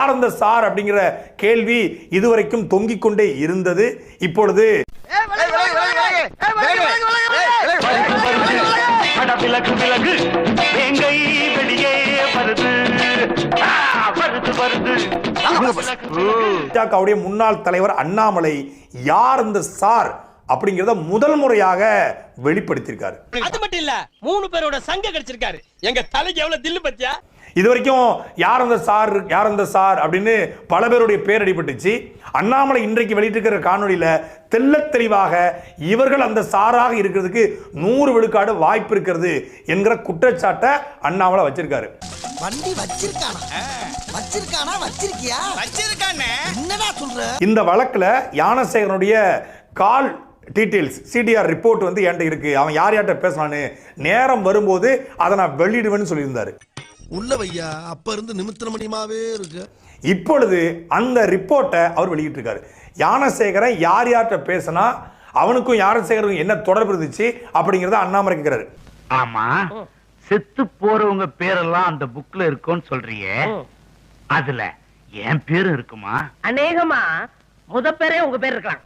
யார் அந்த சார் அப்படிங்கிற கேள்வி இதுவரைக்கும் தொங்கிக் கொண்டே இருந்தது. இப்பொழுது பாஜகவுடைய முன்னாள் தலைவர் அண்ணாமலை யார் அந்த சார் அப்படிங்கறத முதல் முறையாக வெளிப்படுத்தியிருக்காரு. அது மட்டும் இல்ல 3 பேரோட சங்க கிடைச்சிருக்காரு. எங்க தலைக்கு எவ்வளவு தில்லு பத்தியா. இதுவரைக்கும் யார் அந்த சார் அப்படின்னு பல பேருடைய பேர் அடிபட்டுச்சு. அண்ணாமலை இன்றைக்கு வெளியிட்டிருக்கிற காணொலியில தெள்ளத் தெளிவாக இவர்கள் அந்த சாராக இருக்கிறதுக்கு 100 விழுக்காடு வாய்ப்பு இருக்கிறது என்கிற குற்றச்சாட்டை அண்ணாமலை வச்சிருக்காரு. வண்டி வச்சிருக்கானா என்னடா சொல்ற? இந்த வழக்குல ஞானசேகரனுடைய கால் டீடைல்ஸ் சிடிஆர் ரிப்போர்ட் வந்து என்கிட்ட இருக்கு. அவன் யார்கிட்ட பேசினான்னு நேரம் வரும்போது அதை நான் வெளியிடுவேன்னு சொல்லியிருந்தாரு. உள்ள வையா அப்ப இருந்து நிமித்திர மணியமாவே இருக்கு. இப்பொழுது அந்த ரிப்போர்ட்டை அவர் வெளியிட்டிருக்காரு. ஞானசேகரன் யார்கிட்ட பேசினா அவனுக்கும் ஞானசேகருக்கும் என்ன தொடர்பு இருந்துச்சு அப்படிங்கறத அண்ணாமலை கேட்கிறாரு. ஆமா, செத்து போறவங்க பேரெல்லாம் அந்த புக்ல இருக்கும்னு சொல்றியே, அதுல என் பேரு இருக்குமா? அநேகமா முத பேரே உங்க பேர் இருக்கலாம்.